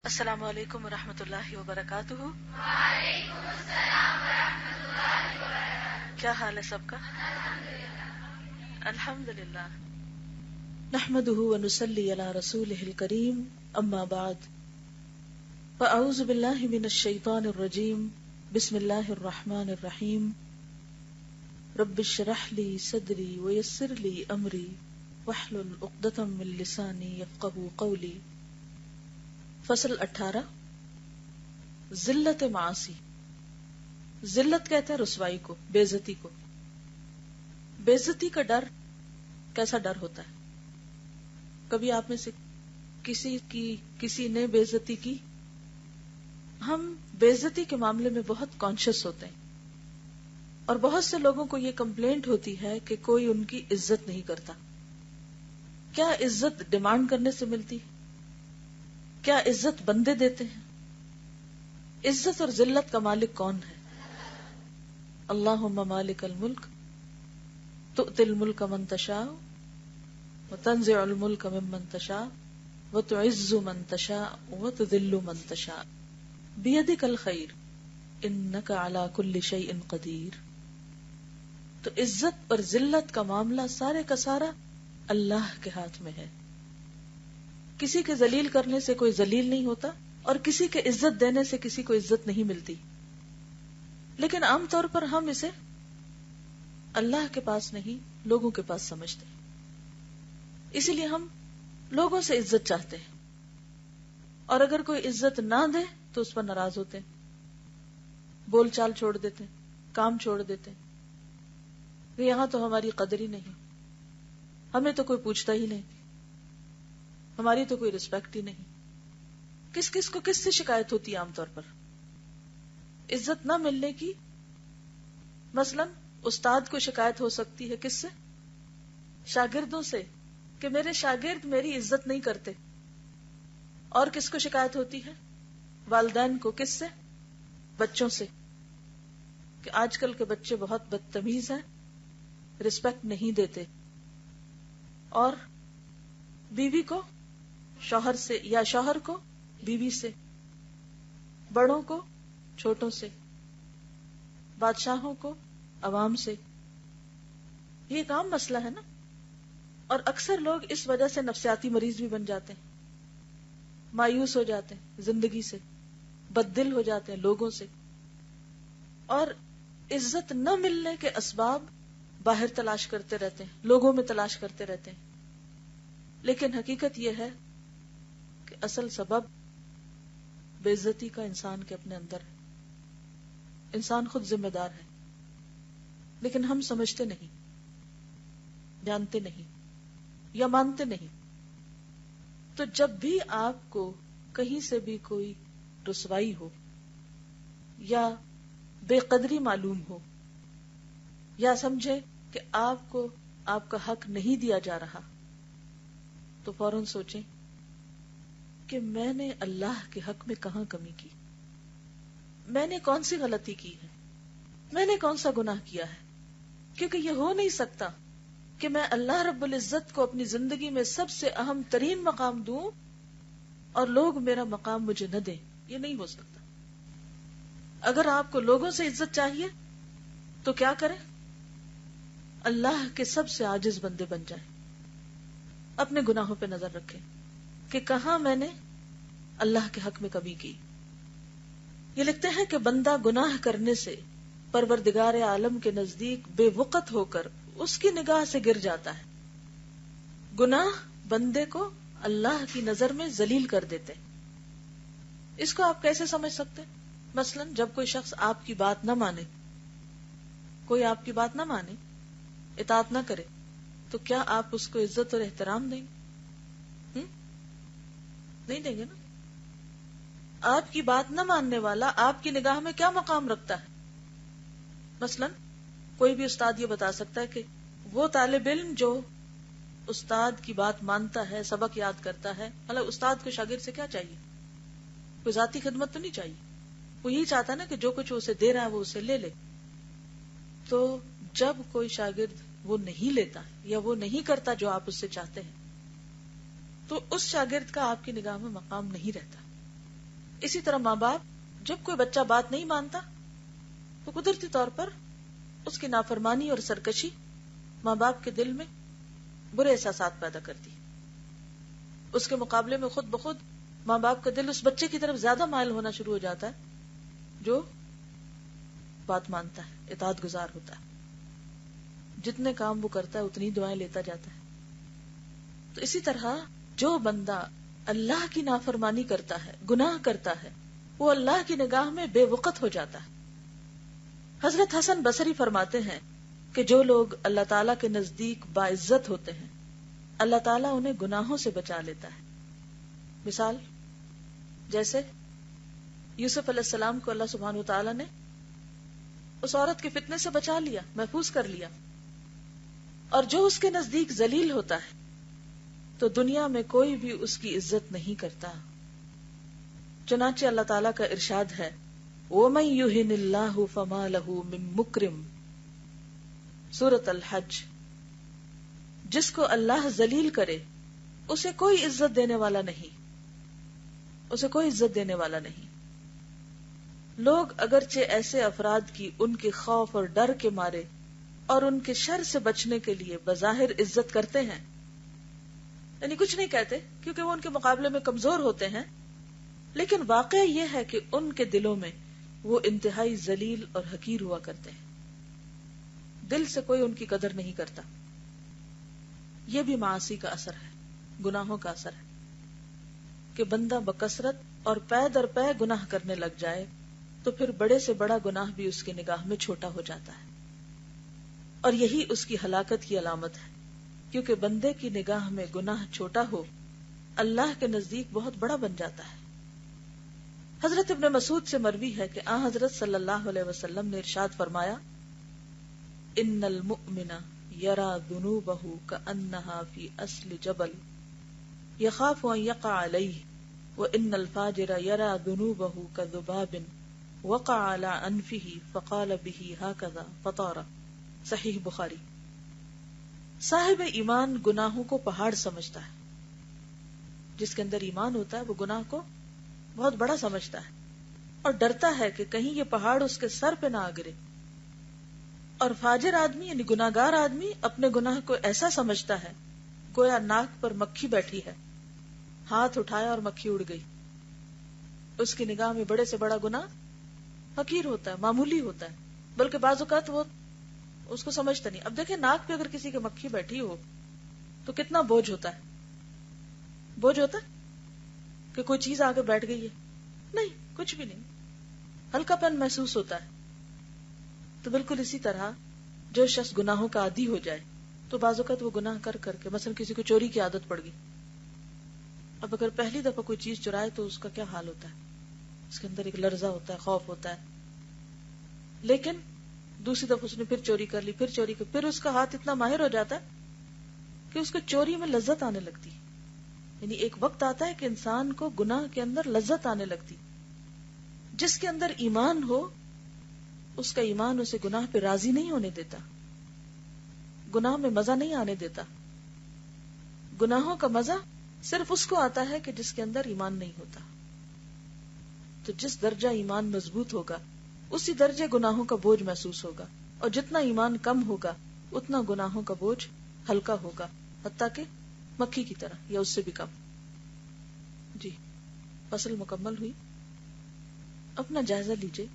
السلام علیکم ورحمۃ اللہ وبرکاتہ۔ وعلیکم السلام ورحمۃ اللہ وبرکاتہ۔ کیا حال ہے سب کا؟ الحمدللہ۔ نحمدہ ونصلی علی رسولہ الکریم، اما بعد فاعوذ باللہ من الشیطان الرجیم، بسم اللہ الرحمن الرحیم۔ رب اشرح لی صدری ویسر لی امری واحلل عقدۃ من لسانی یفقہوا قولی۔ فصل 18، ذلت معاصی۔ ذلت کہتے ہیں رسوائی کو، بے عزتی کو۔ بے عزتی کا ڈر کیسا ڈر ہوتا ہے؟ کبھی آپ میں سے کسی نے بے عزتی کی؟ ہم بے عزتی کے معاملے میں بہت کانشیس ہوتے ہیں، اور بہت سے لوگوں کو یہ کمپلینٹ ہوتی ہے کہ کوئی ان کی عزت نہیں کرتا۔ کیا عزت ڈیمانڈ کرنے سے ملتی؟ کیا عزت بندے دیتے ہیں؟ عزت اور ذلت کا مالک کون ہے؟ اللہم مالک الملک تؤتی الملک من تشاء وتنزع الملک ممن تشاء وتعز من تشاء وتذل من تشاء بیدک الخیر انک علی کل شیء قدیر۔ تو عزت اور ذلت کا معاملہ سارے کا سارا اللہ کے ہاتھ میں ہے۔ کسی کے ذلیل کرنے سے کوئی ذلیل نہیں ہوتا، اور کسی کے عزت دینے سے کسی کو عزت نہیں ملتی، لیکن عام طور پر ہم اسے اللہ کے پاس نہیں، لوگوں کے پاس سمجھتے ہیں۔ اسی لیے ہم لوگوں سے عزت چاہتے ہیں، اور اگر کوئی عزت نہ دے تو اس پر ناراض ہوتے ہیں، بول چال چھوڑ دیتے ہیں، کام چھوڑ دیتے ہیں کہ یہاں تو ہماری قدر ہی نہیں، ہمیں تو کوئی پوچھتا ہی نہیں، ہماری تو کوئی رسپیکٹ ہی نہیں۔ کس کو کس سے شکایت ہوتی ہے عام طور پر؟ عزت نہ ملنے کی۔ مثلا استاد کو شکایت ہو سکتی ہے کس سے؟ شاگردوں سے، کہ میرے شاگرد میری عزت نہیں کرتے۔ اور کس کو شکایت ہوتی ہے؟ والدین کو۔ کس سے؟ بچوں سے، کہ آج کل کے بچے بہت بدتمیز ہیں، رسپیکٹ نہیں دیتے۔ اور بیوی کو شوہر سے، یا شوہر کو بیوی سے، بڑوں کو چھوٹوں سے، بادشاہوں کو عوام سے۔ یہ ایک عام مسئلہ ہے نا، اور اکثر لوگ اس وجہ سے نفسیاتی مریض بھی بن جاتے ہیں، مایوس ہو جاتے ہیں زندگی سے، بد دل ہو جاتے ہیں لوگوں سے، اور عزت نہ ملنے کے اسباب باہر تلاش کرتے رہتے ہیں، لوگوں میں تلاش کرتے رہتے ہیں۔ لیکن حقیقت یہ ہے کہ اصل سبب بے عزتی کا انسان کے اپنے اندر ہے۔ انسان خود ذمہ دار ہے، لیکن ہم سمجھتے نہیں، جانتے نہیں، یا مانتے نہیں۔ تو جب بھی آپ کو کہیں سے بھی کوئی رسوائی ہو، یا بے قدری معلوم ہو، یا سمجھے کہ آپ کو آپ کا حق نہیں دیا جا رہا، تو فوراً سوچیں کہ میں نے اللہ کے حق میں کہاں کمی کی، میں نے کون سی غلطی کی ہے، میں نے کون سا گناہ کیا ہے۔ کیونکہ یہ ہو نہیں سکتا کہ میں اللہ رب العزت کو اپنی زندگی میں سب سے اہم ترین مقام دوں اور لوگ میرا مقام مجھے نہ دیں۔ یہ نہیں ہو سکتا۔ اگر آپ کو لوگوں سے عزت چاہیے تو کیا کریں؟ اللہ کے سب سے عاجز بندے بن جائیں، اپنے گناہوں پہ نظر رکھیں کہ کہاں میں نے اللہ کے حق میں کمی کی۔ یہ لکھتے ہیں کہ بندہ گناہ کرنے سے پروردگار عالم کے نزدیک بے وقت ہو کر اس کی نگاہ سے گر جاتا ہے۔ گناہ بندے کو اللہ کی نظر میں ذلیل کر دیتے۔ اس کو آپ کیسے سمجھ سکتے؟ مثلا جب کوئی شخص آپ کی بات نہ مانے، کوئی آپ کی بات نہ مانے، اطاعت نہ کرے، تو کیا آپ اس کو عزت اور احترام دیں گے؟ نہیں دیں گے نا۔ آپ کی بات نہ ماننے والا آپ کی نگاہ میں کیا مقام رکھتا ہے؟ مثلا کوئی بھی استاد یہ بتا سکتا ہے کہ وہ طالب علم جو استاد کی بات مانتا ہے، سبق یاد کرتا ہے، مطلب استاد کو شاگرد سے کیا چاہیے؟ کوئی ذاتی خدمت تو نہیں چاہیے، وہ یہی چاہتا ہے نا کہ جو کچھ اسے دے رہا ہے وہ اسے لے لے۔ تو جب کوئی شاگرد وہ نہیں لیتا یا وہ نہیں کرتا جو آپ اس سے چاہتے ہیں، تو اس شاگرد کا آپ کی نگاہ میں مقام نہیں رہتا۔ اسی طرح ماں باپ، جب کوئی بچہ بات نہیں مانتا تو قدرتی طور پر اس کی نافرمانی اور سرکشی ماں باپ کے دل میں برے احساسات پیدا کرتی. اس کے مقابلے میں خود بخود ماں باپ کا دل اس بچے کی طرف زیادہ مائل ہونا شروع ہو جاتا ہے جو بات مانتا ہے، اطاعت گزار ہوتا ہے. جتنے کام وہ کرتا ہے اتنی دعائیں لیتا جاتا ہے. تو اسی طرح جو بندہ اللہ کی نافرمانی کرتا ہے، گناہ کرتا ہے، وہ اللہ کی نگاہ میں بے وقت ہو جاتا ہے. حضرت حسن بصری فرماتے ہیں کہ جو لوگ اللہ تعالیٰ کے نزدیک باعزت ہوتے ہیں، اللہ تعالیٰ انہیں گناہوں سے بچا لیتا ہے. مثال جیسے یوسف علیہ السلام کو اللہ سبحانہ وتعالیٰ نے اس عورت کے فتنے سے بچا لیا، محفوظ کر لیا. اور جو اس کے نزدیک ذلیل ہوتا ہے تو دنیا میں کوئی بھی اس کی عزت نہیں کرتا. چنانچہ اللہ تعالیٰ کا ارشاد ہے وَمَن يُهِنِ اللَّهُ فَمَا لَهُ مِن مُكْرِمٍ، سورۃ الحج. جس کو اللہ ذلیل کرے اسے کوئی عزت دینے والا نہیں، اسے کوئی عزت دینے والا نہیں. لوگ اگرچہ ایسے افراد کی ان کے خوف اور ڈر کے مارے اور ان کے شر سے بچنے کے لیے بظاہر عزت کرتے ہیں، یعنی کچھ نہیں کہتے کیونکہ وہ ان کے مقابلے میں کمزور ہوتے ہیں، لیکن واقعہ یہ ہے کہ ان کے دلوں میں وہ انتہائی ذلیل اور حقیر ہوا کرتے ہیں. دل سے کوئی ان کی قدر نہیں کرتا. یہ بھی معاصی کا اثر ہے، گناہوں کا اثر ہے کہ بندہ بکثرت اور پے در پے گناہ کرنے لگ جائے تو پھر بڑے سے بڑا گناہ بھی اس کی نگاہ میں چھوٹا ہو جاتا ہے. اور یہی اس کی ہلاکت کی علامت ہے، کیونکہ بندے کی نگاہ میں گناہ چھوٹا ہو اللہ کے نزدیک بہت بڑا بن جاتا ہے. حضرت ابن مسعود سے مروی ہے کہ آن حضرت صلی اللہ علیہ وسلم نے ارشاد فرمایا ان المؤمن یرا ذنوبہ کأنہا فی اصل جبل یخاف ان یقع علیہ وان الفاجر یرا ذنوبہ کذباب وقع علی انفہ فقال بہ ہکذا فطار. صحیح بخاری. صاحب ایمان گناہوں کو پہاڑ سمجھتا ہے. جس کے اندر ایمان ہوتا ہے وہ گناہ کو بہت بڑا سمجھتا ہے اور ڈرتا ہے کہ کہیں یہ پہاڑ اس کے سر پہ نہ آ گرے. اور فاجر آدمی یعنی گناہگار آدمی اپنے گناہ کو ایسا سمجھتا ہے گویا ناک پر مکھی بیٹھی ہے، ہاتھ اٹھایا اور مکھی اڑ گئی. اس کی نگاہ میں بڑے سے بڑا گناہ حقیر ہوتا ہے، معمولی ہوتا ہے، بلکہ بعض اوقات وہ اس کو سمجھتا نہیں. اب دیکھیں ناک پہ اگر کسی کے مکھی بیٹھی ہو تو کتنا بوجھ ہوتا ہے. بوجھ ہوتا ہے کہ کوئی چیز آگے بیٹھ گئی ہے؟ نہیں، کچھ بھی نہیں، ہلکا پن محسوس ہوتا ہے. تو بالکل اسی طرح جو شخص گناہوں کا عادی ہو جائے تو بعض اوقات وہ گناہ کر کر کے، مثلا کسی کو چوری کی عادت پڑ گئی، اب اگر پہلی دفعہ کوئی چیز چرائے تو اس کا کیا حال ہوتا ہے؟ اس کے اندر ایک لرزہ ہوتا ہے، خوف ہوتا ہے. لیکن دوسری دفعہ اس نے پھر چوری کر لی، پھر چوری کر، پھر اس کا ہاتھ اتنا ماہر ہو جاتا ہے کہ اس کو چوری میں لذت آنے لگتی. یعنی ایک وقت آتا ہے کہ انسان کو گناہ کے اندر لذت آنے لگتی. جس کے اندر ایمان ہو اس کا ایمان اسے گناہ پہ راضی نہیں ہونے دیتا، گناہ میں مزہ نہیں آنے دیتا. گناہوں کا مزہ صرف اس کو آتا ہے کہ جس کے اندر ایمان نہیں ہوتا. تو جس درجہ ایمان مضبوط ہوگا اسی درجے گناہوں کا بوجھ محسوس ہوگا، اور جتنا ایمان کم ہوگا اتنا گناہوں کا بوجھ ہلکا ہوگا، حتیٰ کہ مکھی کی طرح یا اس سے بھی کم. جی فصل مکمل ہوئی. اپنا جائزہ لیجئے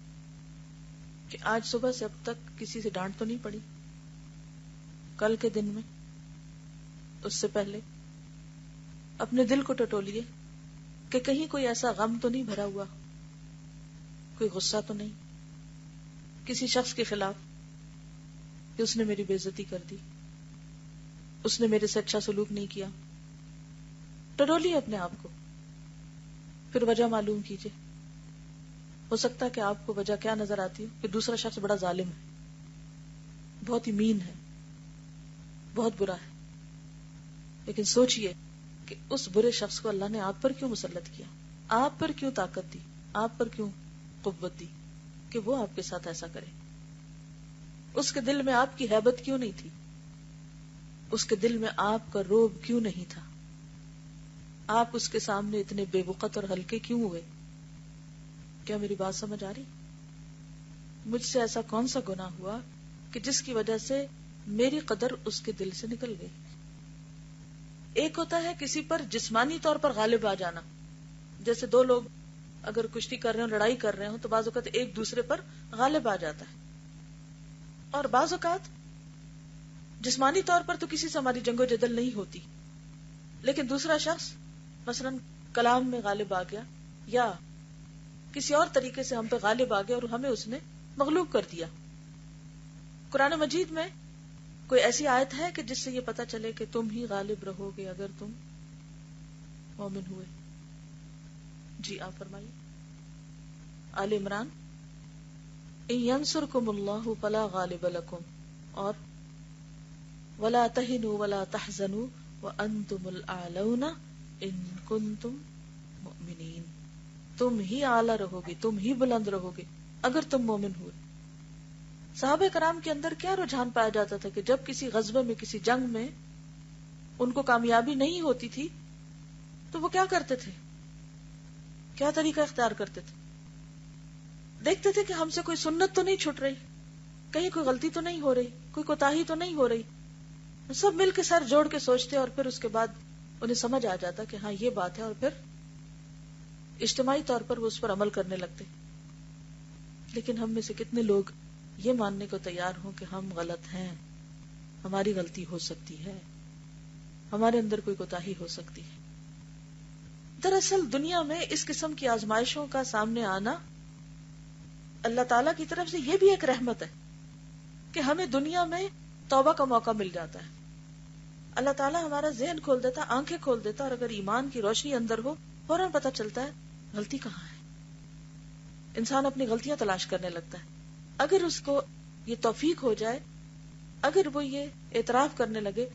کہ آج صبح سے اب تک کسی سے ڈانٹ تو نہیں پڑی، کل کے دن میں، اس سے پہلے. اپنے دل کو ٹٹولیے کہ کہیں کوئی ایسا غم تو نہیں بھرا ہوا، کوئی غصہ تو نہیں کسی شخص کے خلاف کہ اس نے میری بے عزتی کر دی، اس نے میرے سے اچھا سلوک نہیں کیا. ٹٹولیے اپنے آپ کو، پھر وجہ معلوم کیجئے. ہو سکتا ہے کہ آپ کو وجہ کیا نظر آتی ہے کہ دوسرا شخص بڑا ظالم ہے، بہت ہی مین ہے، بہت برا ہے. لیکن سوچئے کہ اس برے شخص کو اللہ نے آپ پر کیوں مسلط کیا، آپ پر کیوں طاقت دی، آپ پر کیوں قوت دی کہ وہ آپ کے ساتھ ایسا کرے. اس کے دل میں آپ کی ہیبت کیوں نہیں تھی، اس کے دل میں آپ کا روب کیوں نہیں تھا، آپ اس کے سامنے اتنے بے وقت اور ہلکے کیوں ہوئے. کیا میری بات سمجھ آ رہی؟ مجھ سے ایسا کون سا گناہ ہوا کہ جس کی وجہ سے میری قدر اس کے دل سے نکل گئی؟ ایک ہوتا ہے کسی پر جسمانی طور پر غالب آ جانا، جیسے دو لوگ اگر کشتی کر رہے ہوں، لڑائی کر رہے ہوں، تو بعض اوقات ایک دوسرے پر غالب آ جاتا ہے، اور بعض اوقات جسمانی طور پر تو کسی سے ہماری جنگ و جدل نہیں ہوتی، لیکن دوسرا شخص مثلا کلام میں غالب آ گیا یا کسی اور طریقے سے ہم پہ غالب آ گیا اور ہمیں اس نے مغلوب کر دیا۔ قرآن مجید میں کوئی ایسی آیت ہے کہ جس سے یہ پتا چلے کہ تم ہی غالب رہو گے اگر تم مومن ہوئے؟ جی آپ فرمائیے۔ آل عمران، ان ینصرکم اللہ فلا غالب لکم، اور ولا تہنوا ولا تحزنوا وانتم الاعلون ان کنتم مؤمنین، تم ہی اعلیٰ رہو گے، تم ہی بلند رہو گے اگر تم مومن ہوئے۔ صحابہ کرام کے اندر کیا رجحان پایا جاتا تھا کہ جب کسی غزوے میں، کسی جنگ میں ان کو کامیابی نہیں ہوتی تھی تو وہ کیا کرتے تھے؟ کیا طریقہ اختیار کرتے تھے؟ دیکھتے تھے کہ ہم سے کوئی سنت تو نہیں چھٹ رہی، کہیں کوئی غلطی تو نہیں ہو رہی، کوئی کوتاہی تو نہیں ہو رہی، سب مل کے سر جوڑ کے سوچتے، اور پھر اس کے بعد انہیں سمجھ آ جاتا کہ ہاں یہ بات ہے، اور پھر اجتماعی طور پر وہ اس پر عمل کرنے لگتے۔ لیکن ہم میں سے کتنے لوگ یہ ماننے کو تیار ہوں کہ ہم غلط ہیں، ہماری غلطی ہو سکتی ہے، ہمارے اندر کوئی کوتاہی ہو سکتی ہے؟ دراصل دنیا میں اس قسم کی آزمائشوں کا سامنے آنا اللہ تعالیٰ کی طرف سے یہ بھی ایک رحمت ہے کہ ہمیں دنیا میں توبہ کا موقع مل جاتا ہے۔ اللہ تعالیٰ ہمارا ذہن کھول دیتا، آنکھیں کھول دیتا، اور اگر ایمان کی روشنی اندر ہو فوراً پتہ چلتا ہے غلطی کہاں ہے۔ انسان اپنی غلطیاں تلاش کرنے لگتا ہے۔ اگر اس کو یہ توفیق ہو جائے، اگر وہ یہ اعتراف کرنے لگے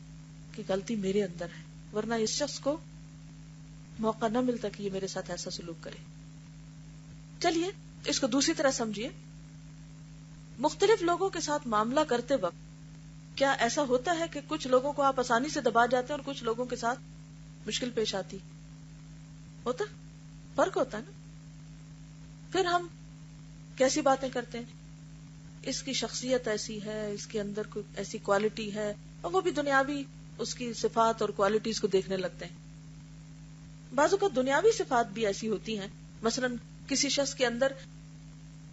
کہ غلطی میرے اندر ہے، ورنہ اس شخص کو موقع نہ ملتا کہ یہ میرے ساتھ ایسا سلوک کرے۔ چلیے اس کو دوسری طرح سمجھیے، مختلف لوگوں کے ساتھ معاملہ کرتے وقت کیا ایسا ہوتا ہے کہ کچھ لوگوں کو آپ آسانی سے دبا جاتے ہیں اور کچھ لوگوں کے ساتھ مشکل پیش آتی؟ ہوتا، فرق ہوتا ہے نا۔ پھر ہم کیسی باتیں کرتے ہیں، اس کی شخصیت ایسی ہے، اس کے اندر کوئی ایسی کوالٹی ہے، اور وہ بھی دنیاوی اس کی صفات اور کوالٹیز کو دیکھنے لگتے ہیں۔ بعض اوقات دنیاوی صفات بھی ایسی ہوتی ہیں، مثلا کسی شخص کے اندر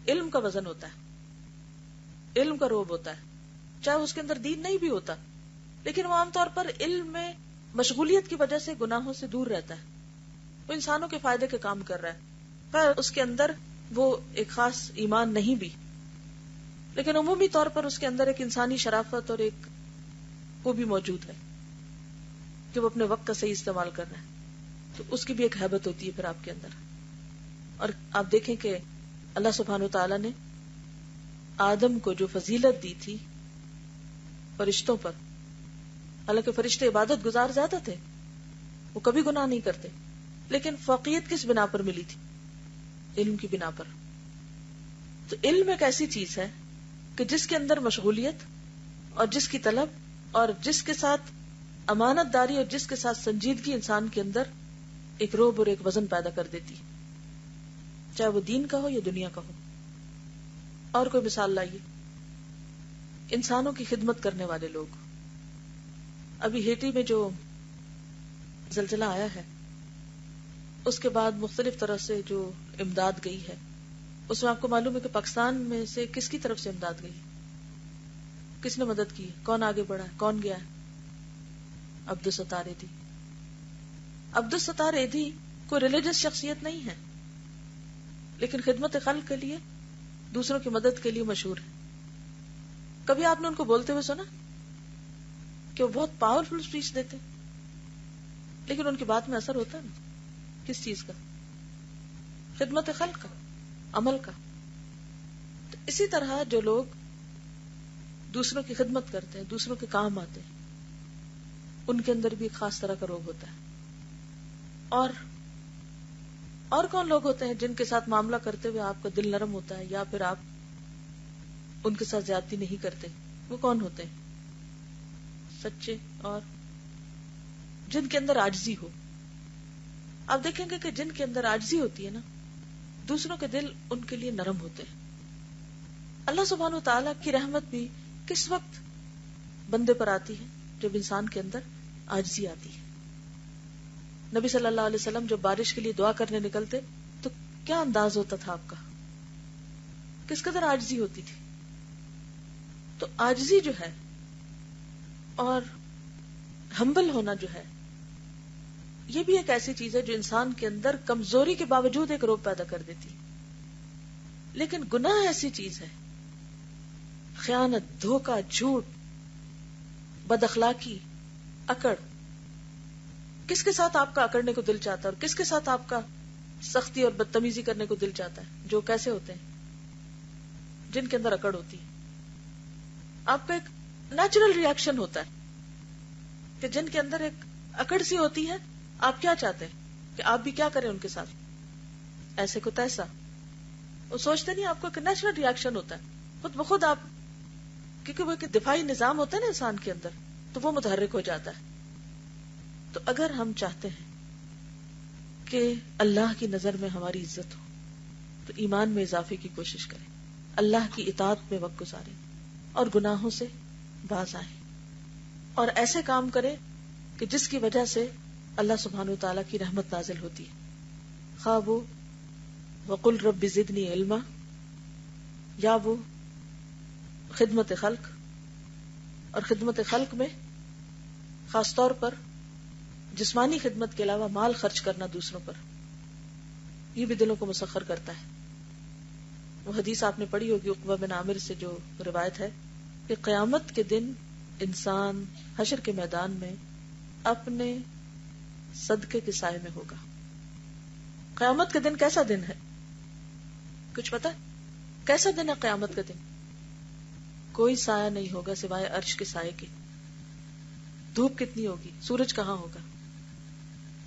علم کا وزن ہوتا ہے، علم کا روب ہوتا ہے، چاہے اس کے اندر دین نہیں بھی ہوتا، لیکن وہ عام طور پر علم میں مشغولیت کی وجہ سے گناہوں سے دور رہتا ہے، وہ انسانوں کے فائدے کے کام کر رہا ہے، پر اس کے اندر وہ ایک خاص ایمان نہیں بھی، لیکن عمومی طور پر اس کے اندر ایک انسانی شرافت اور ایک وہ بھی موجود ہے کہ وہ اپنے وقت کا صحیح استعمال کر رہا ہے، تو اس کی بھی ایک ہیبت ہوتی ہے پھر آپ کے اندر۔ اور آپ دیکھیں کہ اللہ سبحانہ وتعالی نے آدم کو جو فضیلت دی تھی فرشتوں پر، حالانکہ فرشتے عبادت گزار زیادہ تھے، وہ کبھی گناہ نہیں کرتے، لیکن فوقیت کس بنا پر ملی تھی؟ علم کی بنا پر۔ تو علم ایک ایسی چیز ہے کہ جس کے اندر مشغولیت اور جس کی طلب اور جس کے ساتھ امانت داری اور جس کے ساتھ سنجیدگی انسان کے اندر ایک روب اور ایک وزن پیدا کر دیتی، چاہے وہ دین کا ہو یا دنیا کا ہو۔ اور کوئی مثال لائیے، انسانوں کی خدمت کرنے والے لوگ۔ ابھی ہیٹی میں جو زلزلہ آیا ہے، اس کے بعد مختلف طرح سے جو امداد گئی ہے، اس میں آپ کو معلوم ہے کہ پاکستان میں سے کس کی طرف سے امداد گئی، کس نے مدد کی، کون آگے بڑھا ہے، کون گیا ہے؟ عبدالستار ایدھی۔ عبدالستار ایدھی کوئی ریلیجس شخصیت نہیں ہے، لیکن خدمت خلق کے لیے، دوسروں کی مدد کے لیے مشہور ہے۔ کبھی آپ نے ان کو بولتے ہوئے سنا کہ وہ بہت پاورفل اسپیچ دیتے، لیکن ان کی بات میں اثر ہوتا ہے نا، کس چیز کا؟ خدمت خلق کا، عمل کا۔ تو اسی طرح جو لوگ دوسروں کی خدمت کرتے ہیں، دوسروں کے کام آتے ہیں، ان کے اندر بھی ایک خاص طرح کا روگ ہوتا ہے۔ اور کون لوگ ہوتے ہیں جن کے ساتھ معاملہ کرتے ہوئے آپ کا دل نرم ہوتا ہے، یا پھر آپ ان کے ساتھ زیادتی نہیں کرتے؟ وہ کون ہوتے ہیں؟ سچے اور جن کے اندر عاجزی ہو۔ آپ دیکھیں گے کہ جن کے اندر عاجزی ہوتی ہے نا، دوسروں کے دل ان کے لیے نرم ہوتے ہیں. اللہ سبحانہ و تعالیٰ کی رحمت بھی کس وقت بندے پر آتی ہے؟ جب انسان کے اندر عاجزی آتی ہے. نبی صلی اللہ علیہ وسلم جب بارش کے لیے دعا کرنے نکلتے تو کیا انداز ہوتا تھا آپ کا؟ کس قدر عاجزی ہوتی تھی. تو عاجزی جو ہے اور ہمبل ہونا جو ہے، یہ بھی ایک ایسی چیز ہے جو انسان کے اندر کمزوری کے باوجود ایک روب پیدا کر دیتی. لیکن گناہ ایسی چیز ہے، خیانت، دھوکہ، جھوٹ، بد اخلاقی، اکڑ، کس کے ساتھ آپ کا اکڑنے کو دل چاہتا ہے اور کس کے ساتھ آپ کا سختی اور بدتمیزی کرنے کو دل چاہتا ہے؟ جو کیسے ہوتے ہیں؟ جن کے اندر اکڑ ہوتی ہے. آپ کا ایک نیچرل ریئیکشن ہوتا ہے کہ جن کے اندر ایک اکڑ سی ہوتی ہے، آپ کیا چاہتے ہیں کہ آپ بھی کیا کریں ان کے ساتھ، ایسے کو تیسا. وہ سوچتے نہیں، آپ کو ایک نیچرل ریئیکشن ہوتا ہے خود بخود. آپ کیونکہ وہ ایک دفاعی نظام ہوتا ہے نا انسان کے اندر، تو وہ متحرک ہو جاتا ہے. تو اگر ہم چاہتے ہیں کہ اللہ کی نظر میں ہماری عزت ہو تو ایمان میں اضافے کی کوشش کریں، اللہ کی اطاعت میں وقت گزاریں اور گناہوں سے باز آئیں اور ایسے کام کریں کہ جس کی وجہ سے اللہ سبحانہ وتعالیٰ کی رحمت نازل ہوتی ہے. خواہ وہ وقل رب زدنی علما، یا وہ خدمت خلق، اور خدمت خلق میں خاص طور پر جسمانی خدمت کے علاوہ مال خرچ کرنا دوسروں پر، یہ بھی دلوں کو مسخر کرتا ہے. وہ حدیث آپ نے پڑھی ہوگی عقبہ بن عامر سے جو روایت ہے کہ قیامت کے دن انسان حشر کے میدان میں اپنے صدقے کے سائے میں ہوگا. قیامت کا دن کیسا دن ہے؟ کچھ پتا؟ کیسا دن ہے قیامت کا دن؟ کوئی سایہ نہیں ہوگا سوائے عرش کے سائے کے. دھوپ کتنی ہوگی؟ سورج کہاں ہوگا؟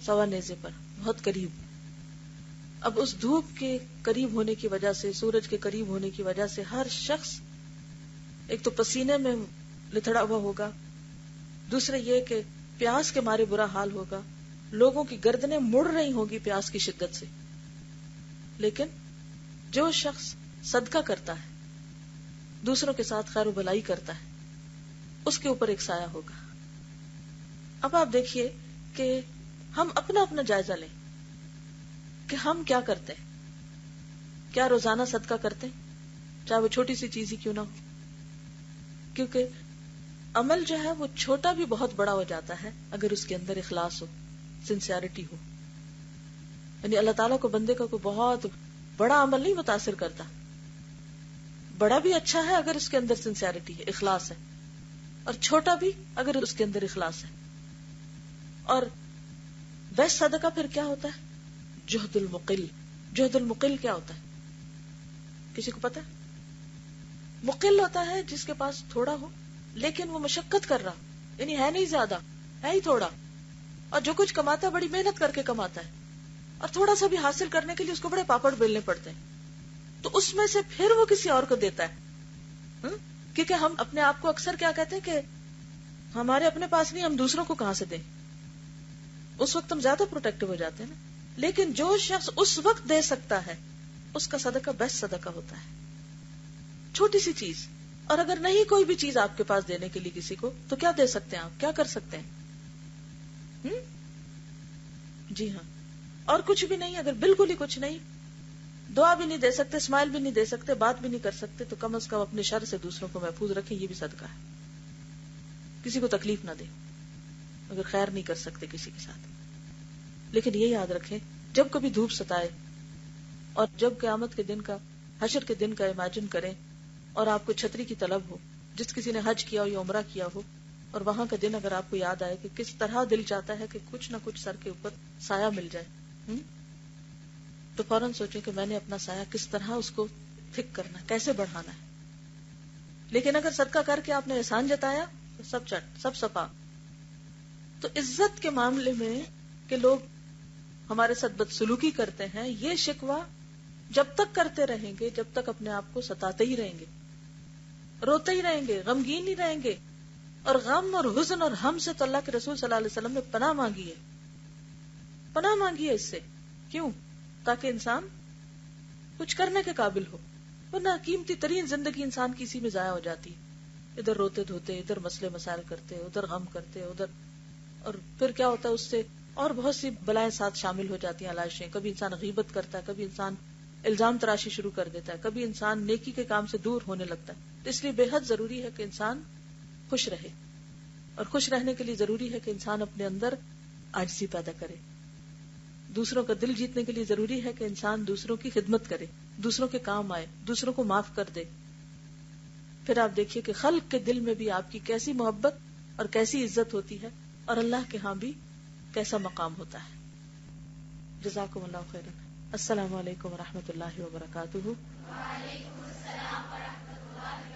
سوا نیزے پر، بہت قریب. اب اس دھوپ کے قریب ہونے کی وجہ سے، سورج کے قریب ہونے کی وجہ سے ہر شخص ایک تو پسینے میں لتھڑا ہوا ہوگا، دوسرے یہ کہ پیاس کے مارے برا حال ہوگا، لوگوں کی گردنیں مڑ رہی ہوگی پیاس کی شدت سے. لیکن جو شخص صدقہ کرتا ہے، دوسروں کے ساتھ خیر و بھلائی کرتا ہے، اس کے اوپر ایک سایہ ہوگا. اب آپ دیکھیے کہ ہم اپنا اپنا جائزہ لیں کہ ہم کیا کرتے ہیں. کیا روزانہ صدقہ کرتے ہیں؟ چاہے وہ چھوٹی سی چیز ہی کیوں نہ ہو. کیونکہ عمل جو ہے وہ چھوٹا بھی بہت بڑا ہو جاتا ہے اگر اس کے اندر اخلاص ہو، سنسیئرٹی ہو. یعنی اللہ تعالیٰ کو بندے کا کوئی بہت بڑا عمل نہیں متاثر کرتا، بڑا بھی اچھا ہے اگر اس کے اندر سنسیئرٹی ہے، اخلاص ہے، اور چھوٹا بھی اگر اس کے اندر اخلاص ہے. اور بیسٹ صدقہ پھر کیا ہوتا ہے؟ جہد المقل. جہد المقل کیا ہوتا ہے؟ کسی کو پتا ہے؟ مقل ہوتا ہے جس کے پاس تھوڑا ہو لیکن وہ مشقت کر رہا، یعنی ہے نہیں زیادہ، ہے ہی تھوڑا، اور جو کچھ کماتا ہے بڑی محنت کر کے کماتا ہے، اور تھوڑا سا بھی حاصل کرنے کے لیے اس کو بڑے پاپڑ بیلنے پڑتے ہیں، تو اس میں سے پھر وہ کسی اور کو دیتا ہے. کیونکہ ہم اپنے آپ کو اکثر کیا کہتے ہیں کہ ہمارے اپنے پاس نہیں، ہم دوسروں کو کہاں سے دیں. اس وقت ہم زیادہ پروٹیکٹو ہو جاتے ہیں نا. لیکن جو شخص اس وقت دے سکتا ہے اس کا صدقہ بیسٹ صدقہ ہوتا ہے، چھوٹی سی چیز. اور اگر نہیں کوئی بھی چیز آپ کے پاس دینے کے لیے کسی کو، تو کیا دے سکتے ہیں آپ؟ کیا کر سکتے ہیں؟ جی ہاں، اور کچھ بھی نہیں. اگر بالکل ہی کچھ نہیں، دعا بھی نہیں دے سکتے، اسمائل بھی نہیں دے سکتے، بات بھی نہیں کر سکتے، تو کم از کم اپنے شر سے دوسروں کو محفوظ رکھیں. یہ بھی صدقہ ہے. کسی کو تکلیف نہ دے اگر خیر نہیں کر سکتے کسی کے ساتھ. لیکن یہ یاد رکھیں جب کبھی دھوپ ستائے اور جب قیامت کے دن کا، حشر کے دن کا امیجن کریں اور آپ کو چھتری کی طلب ہو، جس کسی نے حج کیا ہو یا عمرہ کیا ہو، اور وہاں کا دن اگر آپ کو یاد آئے کہ کس طرح دل چاہتا ہے کہ کچھ نہ کچھ سر کے اوپر سایہ مل جائے، تو فوراً سوچیں کہ میں نے اپنا سایہ کس طرح اس کو تھک کرنا ہے، کیسے بڑھانا ہے. لیکن اگر صدقہ کر کے آپ نے احسان جتایا تو سب چٹ، سب سپا. تو عزت کے معاملے میں کہ لوگ ہمارے ساتھ بدسلوکی کرتے ہیں، یہ شکوہ جب تک کرتے رہیں گے جب تک اپنے آپ کو ستاتے ہی رہیں گے، روتے ہی رہیں گے، غمگین ہی رہیں گے. اور غم اور حزن اور ہم سے تو اللہ کے رسول صلی اللہ علیہ وسلم نے پناہ مانگی ہے، پناہ مانگی ہے اس سے. کیوں؟ تاکہ انسان کچھ کرنے کے قابل ہو، ورنہ قیمتی ترین زندگی انسان کی اسی میں ضائع ہو جاتی ہے، ادھر روتے دھوتے، ادھر مسئلے مسائل کرتے، ادھر غم کرتے، ادھر، اور پھر کیا ہوتا ہے اس سے اور بہت سی بلائیں ساتھ شامل ہو جاتی ہیں، علائشیں، کبھی انسان غیبت کرتا ہے، کبھی انسان الزام تراشی شروع کر دیتا ہے، کبھی انسان نیکی کے کام سے دور ہونے لگتا ہے. اس لیے بے حد ضروری ہے کہ انسان خوش رہے، اور خوش رہنے کے لیے ضروری ہے کہ انسان اپنے اندر عاجزی پیدا کرے. دوسروں کا دل جیتنے کے لیے ضروری ہے کہ انسان دوسروں کی خدمت کرے، دوسروں کے کام آئے، دوسروں کو معاف کر دے. پھر آپ دیکھیے کہ خلق کے دل میں بھی آپ کی کیسی محبت اور کیسی عزت ہوتی ہے، اور اللہ کے ہاں بھی کیسا مقام ہوتا ہے. جزاکم اللہ خیرا. السلام علیکم ورحمۃ اللہ وبرکاتہ. وعلیکم السلام ورحمۃ اللہ